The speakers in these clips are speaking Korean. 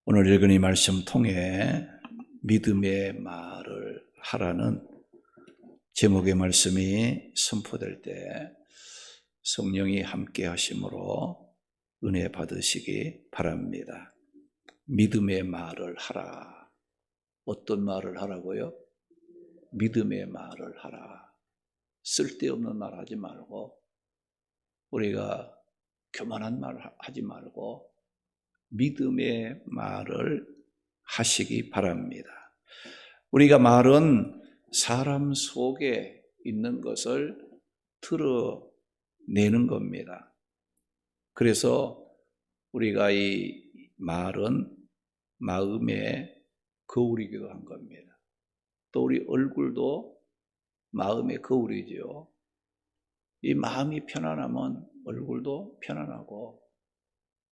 오늘 읽은 이 말씀 통해 믿음의 말을 하라는 제목의 말씀이 선포될 때 성령이 함께 하심으로 은혜 받으시기 바랍니다. 믿음의 말을 하라. 어떤 말을 하라고요? 믿음의 말을 하라. 쓸데없는 말 하지 말고, 우리가 교만한 말 하지 말고 믿음의 말을 하시기 바랍니다. 우리가 말은 사람 속에 있는 것을 드러내는 겁니다. 그래서 우리가 이 말은 마음의 거울이기도 한 겁니다. 또 우리 얼굴도 마음의 거울이죠. 이 마음이 편안하면 얼굴도 편안하고,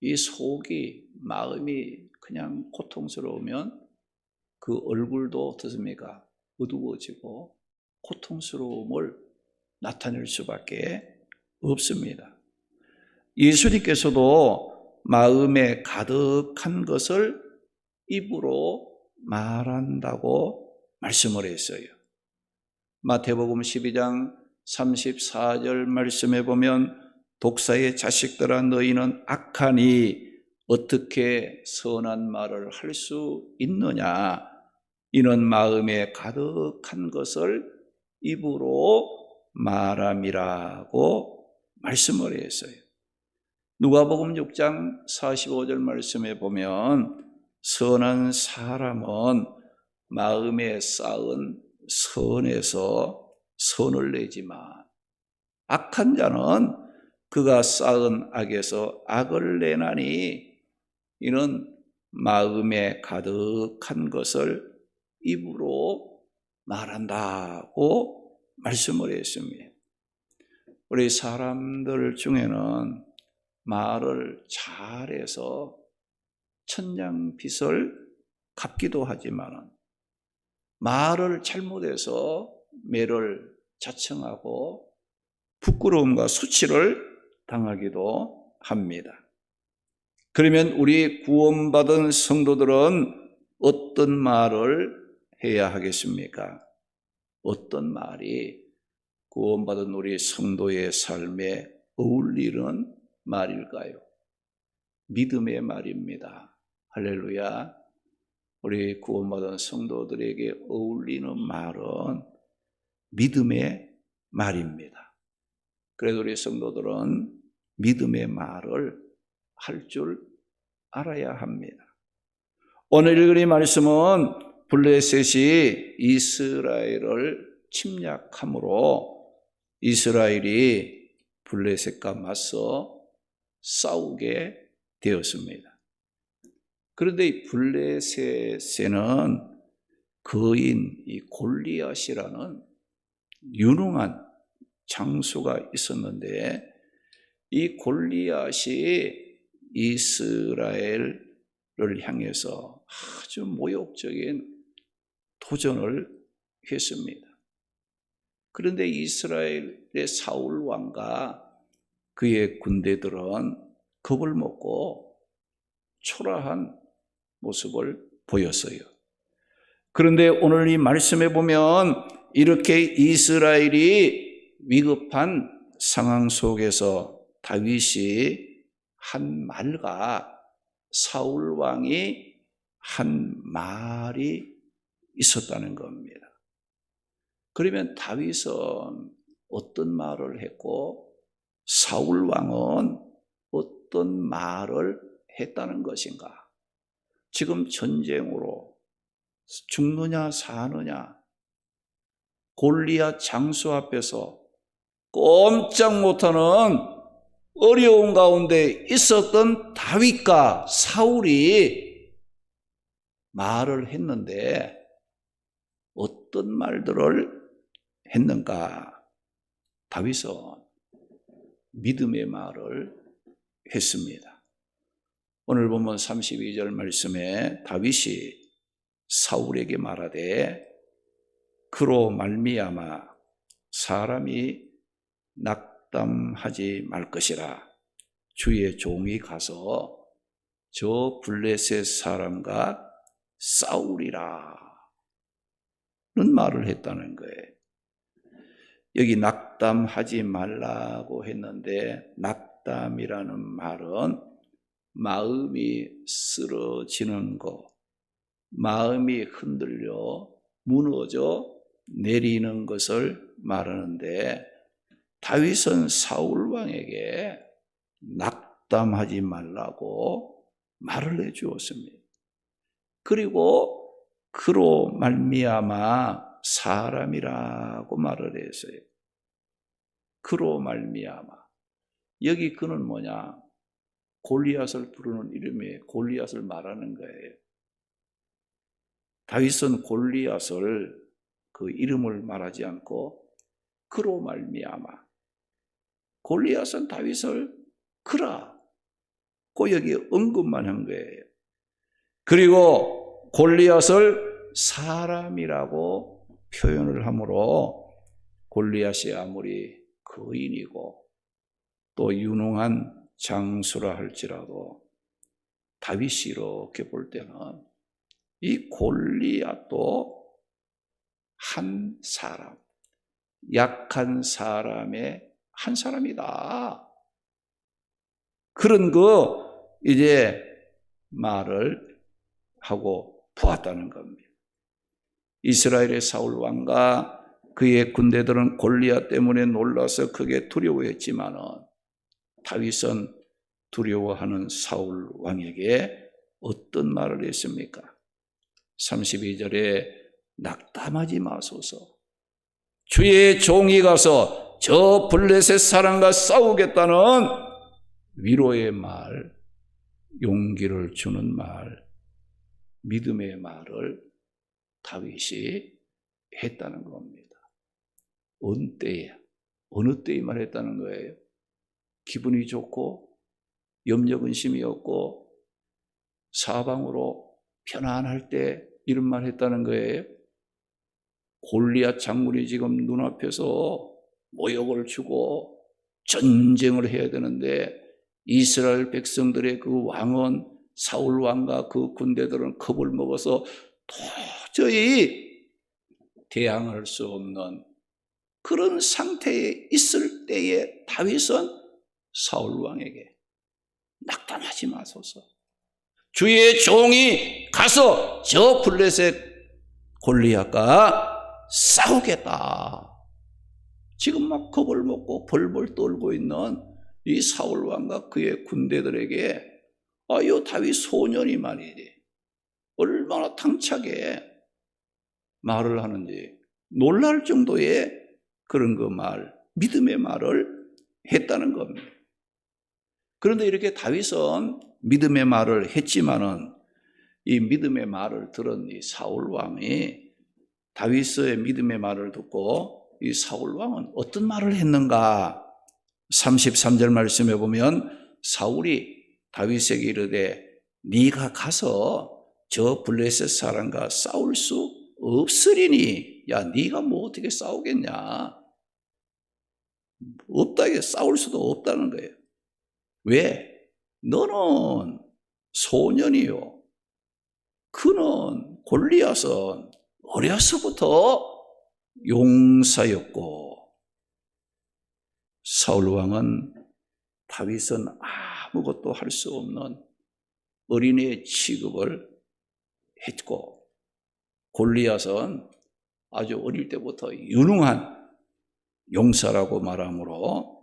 이 속이, 마음이 그냥 고통스러우면 그 얼굴도 어떻습니까? 어두워지고 고통스러움을 나타낼 수밖에 없습니다. 예수님께서도 마음에 가득한 것을 입으로 말한다고 말씀을 했어요. 마태복음 12장 34절 말씀에 보면, 독사의 자식들아 너희는 악하니 어떻게 선한 말을 할 수 있느냐? 이는 마음에 가득한 것을 입으로 말함이라고 말씀을 했어요. 누가복음 6장 45절 말씀에 보면, 선한 사람은 마음에 쌓은 선에서 선을 내지만 악한 자는 그가 쌓은 악에서 악을 내나니 이는 마음에 가득한 것을 입으로 말한다고 말씀을 했습니다. 우리 사람들 중에는 말을 잘해서 천냥빚을 갚기도 하지만 말을 잘못해서 매를 자청하고 부끄러움과 수치를 당하기도 합니다. 그러면 우리 구원받은 성도들은 어떤 말을 해야 하겠습니까? 어떤 말이 구원받은 우리 성도의 삶에 어울리는 말일까요? 믿음의 말입니다. 할렐루야. 우리 구원받은 성도들에게 어울리는 말은 믿음의 말입니다. 그래서 우리 성도들은 믿음의 말을 할 줄 알아야 합니다. 오늘 읽은 이 말씀은 블레셋이 이스라엘을 침략함으로 이스라엘이 블레셋과 맞서 싸우게 되었습니다. 그런데 이 블레셋에는 거인 이 골리앗이라는 유능한 장수가 있었는데, 이 골리앗이 이스라엘을 향해서 아주 모욕적인 도전을 했습니다. 그런데 이스라엘의 사울 왕과 그의 군대들은 겁을 먹고 초라한 모습을 보였어요. 그런데 오늘 이 말씀에 보면 이렇게 이스라엘이 위급한 상황 속에서 다윗이 한 말과 사울 왕이 한 말이 있었다는 겁니다. 그러면 다윗은 어떤 말을 했고 사울 왕은 어떤 말을 했다는 것인가? 지금 전쟁으로 죽느냐 사느냐, 골리앗 장수 앞에서 꼼짝 못하는 어려운 가운데 있었던 다윗과 사울이 말을 했는데 어떤 말들을 했는가? 다윗은 믿음의 말을 했습니다. 오늘 보면 32절 말씀에 다윗이 사울에게 말하되 그로 말미암아 사람이 낙담하지 말 것이라. 주의 종이 가서 저 블레셋 사람과 싸우리라 는 말을 했다는 거예요. 여기 낙담하지 말라고 했는데 낙담이라는 말은 마음이 쓰러지는 거, 마음이 흔들려 무너져 내리는 것을 말하는데 다윗은 사울 왕에게 낙담하지 말라고 말을 해 주었습니다. 그리고 그로 말미암아 사람이라고 말을 했어요. 그로 말미암아. 여기 그는 뭐냐? 골리앗을 부르는 이름에 골리앗을 말하는 거예요. 다윗은 골리앗을 그 이름을 말하지 않고 그로 말미암아. 골리앗은 다윗을 그라. 그 여기 언급만 한 거예요. 그리고 골리앗을 사람이라고 표현을 하므로 골리앗이 아무리 거인이고 또 유능한 장수라 할지라도 다윗이 이렇게 볼 때는 이 골리앗도 한 사람, 약한 사람의 한 사람이다. 그런 이제 말을 하고 보았다는 겁니다. 이스라엘의 사울 왕과 그의 군대들은 골리앗 때문에 놀라서 크게 두려워했지만은 다윗은 두려워하는 사울 왕에게 어떤 말을 했습니까? 32절에 낙담하지 마소서. 주의 종이 가서 저 블레셋 사람과 싸우겠다는 위로의 말, 용기를 주는 말, 믿음의 말을 다윗이 했다는 겁니다. 어느 때에 말했다는 거예요? 기분이 좋고 염려 근심이 없고 사방으로 편안할 때 이런 말 했다는 거예요. 골리앗 장군이 지금 눈앞에서 모욕을 주고 전쟁을 해야 되는데 이스라엘 백성들의 그 왕은 사울 왕과 그 군대들은 겁을 먹어서 도저히 대항할 수 없는 그런 상태에 있을 때에 다윗은 사울 왕에게 낙담하지 마소서. 주의 종이 가서 저 블레셋 골리앗과 싸우겠다. 지금 막 겁을 먹고 벌벌 떨고 있는 이 사울 왕과 그의 군대들에게 이 다윗 소년이 말이지 얼마나 당차게 말을 하는지 놀랄 정도의 그런 믿음의 말을 했다는 겁니다. 그런데 이렇게 다윗은 믿음의 말을 했지만은 이 믿음의 말을 들은 이 사울 왕이 다윗의 믿음의 말을 듣고 이 사울 왕은 어떤 말을 했는가? 33절 말씀에 보면 사울이 다윗에게 이르되 네가 가서 저 블레셋 사람과 싸울 수 없으리니 야 네가 뭐 어떻게 싸우겠냐? 없다 이게 싸울 수도 없다는 거예요. 왜? 너는 소년이요. 그는 골리앗은 어려서부터 용사였고 사울 왕은 다윗은 아무것도 할 수 없는 어린이의 취급을 했고 골리앗은 아주 어릴 때부터 유능한 용사라고 말하므로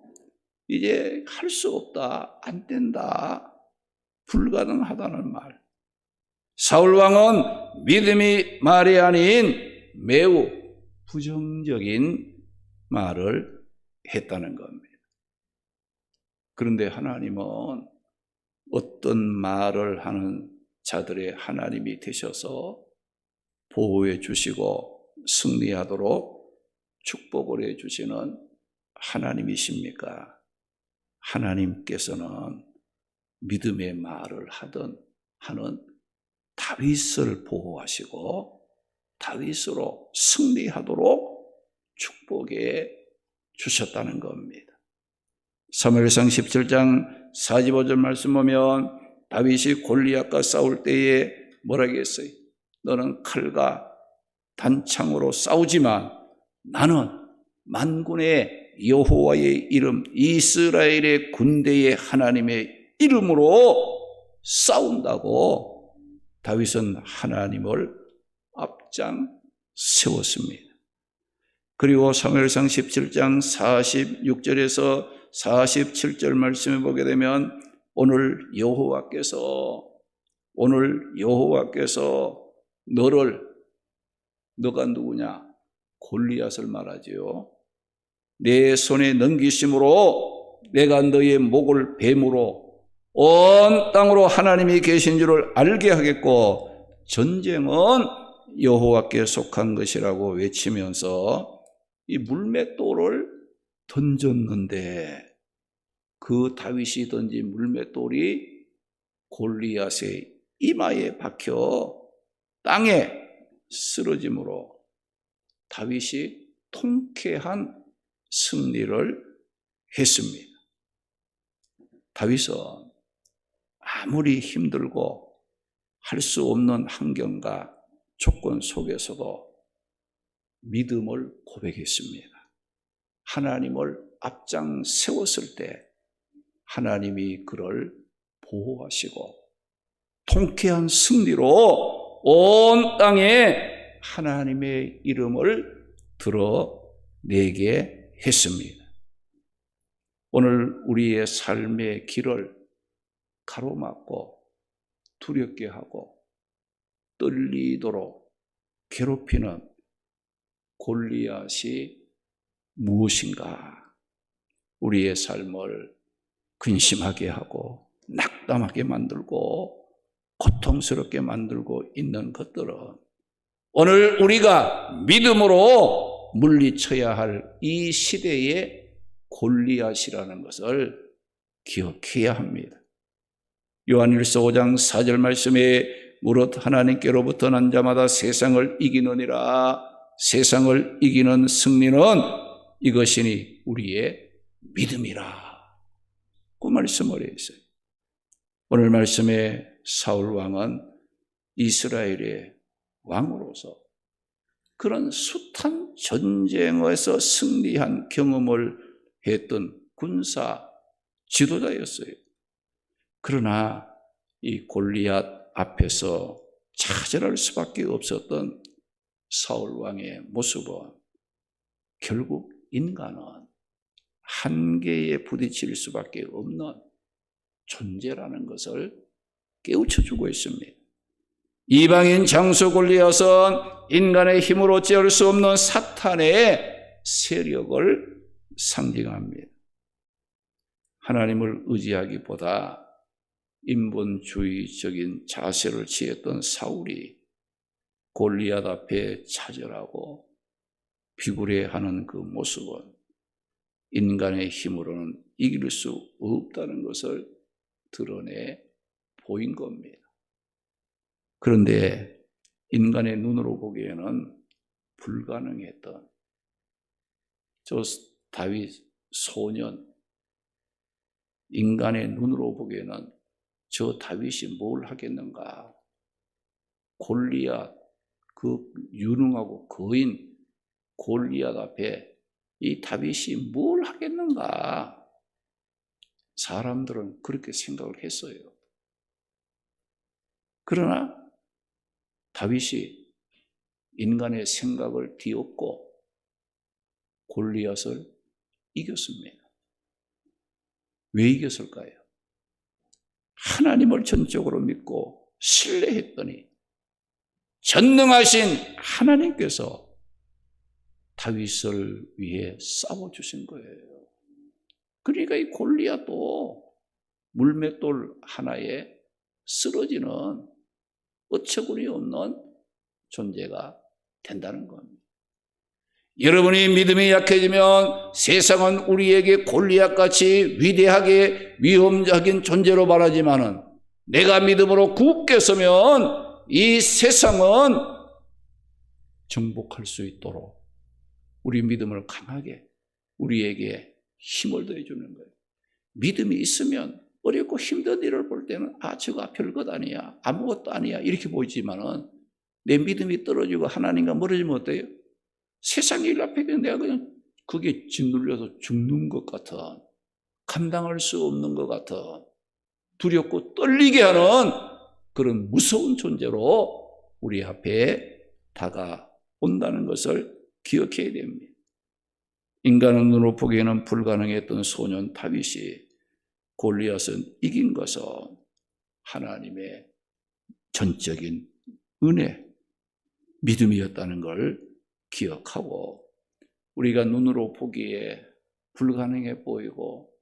이제 할 수 없다, 안 된다, 불가능하다는 말. 사울 왕은 믿음이 말이 아닌 매우 부정적인 말을 했다는 겁니다. 그런데 하나님은 어떤 말을 하는 자들의 하나님이 되셔서 보호해 주시고 승리하도록 축복을 해 주시는 하나님이십니까? 하나님께서는 믿음의 말을 하는 다윗을 보호하시고 다윗으로 승리하도록 축복해 주셨다는 겁니다. 사무엘상 17장 45절 말씀 보면 다윗이 골리앗과 싸울 때에 뭐라 했어요? 너는 칼과 단창으로 싸우지만 나는 만군의 여호와의 이름, 이스라엘의 군대의 하나님의 이름으로 싸운다고 다윗은 하나님을 앞장 세웠습니다. 그리고 사무엘상 17장 46절에서 47절 말씀을 보게 되면 오늘 여호와께서 너가 누구냐? 골리앗을 말하지요. 내 손에 넘기심으로 내가 너의 목을 뱀으로 온 땅으로 하나님이 계신 줄을 알게 하겠고 전쟁은 여호와께 속한 것이라고 외치면서 이 물맷돌을 던졌는데 그 다윗이 던진 물맷돌이 골리앗의 이마에 박혀 땅에 쓰러짐으로 다윗이 통쾌한 승리를 했습니다. 다윗은 아무리 힘들고 할 수 없는 환경과 조건 속에서도 믿음을 고백했습니다. 하나님을 앞장 세웠을 때 하나님이 그를 보호하시고 통쾌한 승리로 온 땅에 하나님의 이름을 드러내게 했습니다. 오늘 우리의 삶의 길을 가로막고 두렵게 하고 떨리도록 괴롭히는 골리앗이 무엇인가? 우리의 삶을 근심하게 하고 낙담하게 만들고 고통스럽게 만들고 있는 것들은 오늘 우리가 믿음으로 물리쳐야 할 이 시대의 골리앗이라는 것을 기억해야 합니다. 요한일서 5장 4절 말씀에 무릇 하나님께로부터 난 자마다 세상을 이기느니라. 세상을 이기는 승리는 이것이니 우리의 믿음이라. 그 말씀을 했어요. 오늘 말씀에 사울 왕은 이스라엘의 왕으로서 그런 숱한 전쟁에서 승리한 경험을 했던 군사 지도자였어요. 그러나 이 골리앗 앞에서 좌절할 수밖에 없었던 사울 왕의 모습은 결국 인간은 한계에 부딪힐 수밖에 없는 존재라는 것을 깨우쳐주고 있습니다. 이방인 장수 골리앗은 인간의 힘으로 어찌할 수 없는 사탄의 세력을 상징합니다. 하나님을 의지하기보다 인본주의적인 자세를 취했던 사울이 골리앗 앞에 차절하고 비굴해하는 그 모습은 인간의 힘으로는 이길 수 없다는 것을 드러내 보인 겁니다. 그런데 인간의 눈으로 보기에는 불가능했던 저 다윗 소년, 인간의 눈으로 보기에는 저 다윗이 뭘 하겠는가? 골리앗, 그 유능하고 거인 골리앗 앞에 이 다윗이 뭘 하겠는가? 사람들은 그렇게 생각을 했어요. 그러나 다윗이 인간의 생각을 뒤엎고 골리앗을 이겼습니다. 왜 이겼을까요? 하나님을 전적으로 믿고 신뢰했더니 전능하신 하나님께서 다윗을 위해 싸워주신 거예요. 그러니까 이 골리앗도 물맷돌 하나에 쓰러지는 어처구니 없는 존재가 된다는 겁니다. 여러분이 믿음이 약해지면 세상은 우리에게 골리앗같이 위대하게 위험적인 존재로 말하지만은 내가 믿음으로 굳게 서면 이 세상은 정복할 수 있도록 우리 믿음을 강하게 우리에게 힘을 더해주는 거예요. 믿음이 있으면 어렵고 힘든 일을 볼 때는 저거 별것 아니야, 아무것도 아니야 이렇게 보이지만은 내 믿음이 떨어지고 하나님과 멀어지면 어때요? 세상 일 앞에 내가 그냥 그게 짓눌려서 죽는 것 같은, 감당할 수 없는 것 같은, 두렵고 떨리게 하는 그런 무서운 존재로 우리 앞에 다가온다는 것을 기억해야 됩니다. 인간의 눈으로 보기에는 불가능했던 소년 다윗이 골리앗은 이긴 것은 하나님의 전적인 은혜, 믿음이었다는 걸 기억하고, 우리가 눈으로 보기에 불가능해 보이고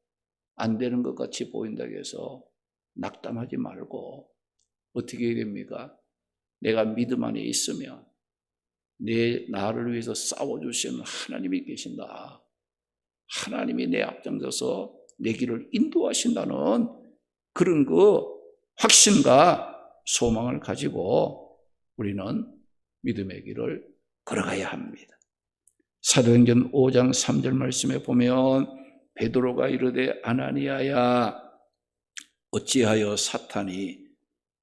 안 되는 것 같이 보인다고 해서 낙담하지 말고 어떻게 해야 됩니까? 내가 믿음 안에 있으면 나를 위해서 싸워주시는 하나님이 계신다. 하나님이 내 앞장서서 내 길을 인도하신다는 그런 확신과 소망을 가지고 우리는 믿음의 길을 걸어가야 합니다. 사도행전 5장 3절 말씀에 보면 베드로가 이르되 아나니아야 어찌하여 사탄이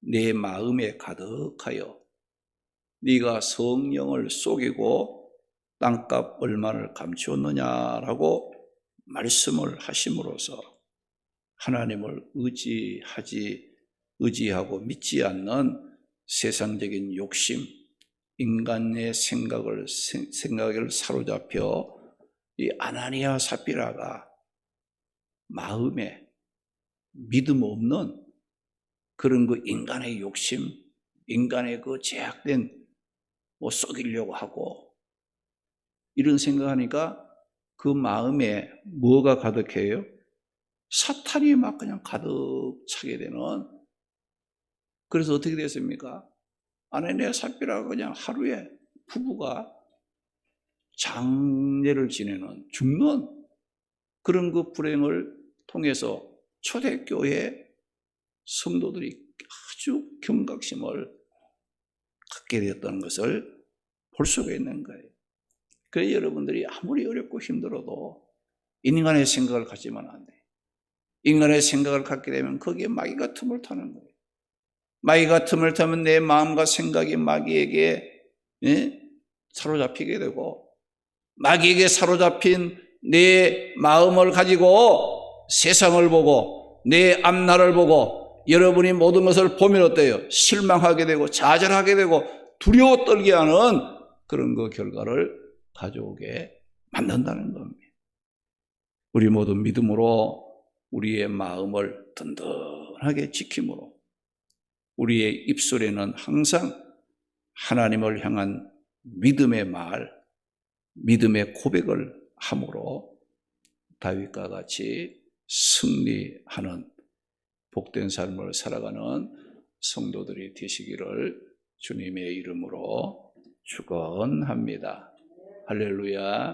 내 마음에 가득하여 네가 성령을 속이고 땅값 얼마를 감추었느냐라고 말씀을 하심으로써 하나님을 의지하고 믿지 않는 세상적인 욕심, 인간의 생각을 사로잡혀 이 아나니아 삽비라가 마음에 믿음 없는 그런 인간의 욕심, 인간의 제약된 속이려고 하고 이런 생각하니까 그 마음에 뭐가 가득해요? 사탄이 막 그냥 가득 차게 되는. 그래서 어떻게 됐습니까? 아나니아 삽비라가 그냥 하루에 부부가 장례를 지내는, 죽는 그런 불행을 통해서 초대교회 성도들이 아주 경각심을 갖게 되었다는 것을 볼 수가 있는 거예요. 그래서 여러분들이 아무리 어렵고 힘들어도 인간의 생각을 갖지만 안 돼요. 인간의 생각을 갖게 되면 거기에 마귀가 틈을 타는 거예요. 마귀가 틈을 타면 내 마음과 생각이 마귀에게 사로잡히게 되고, 마귀에게 사로잡힌 내 마음을 가지고 세상을 보고 내 앞날을 보고 여러분이 모든 것을 보면 어때요? 실망하게 되고 좌절하게 되고 두려워 떨게 하는 그런 결과를 가져오게 만든다는 겁니다. 우리 모두 믿음으로 우리의 마음을 든든하게 지킴으로 우리의 입술에는 항상 하나님을 향한 믿음의 말, 믿음의 고백을 함으로 다윗과 같이 승리하는 복된 삶을 살아가는 성도들이 되시기를 주님의 이름으로 축원합니다. 할렐루야.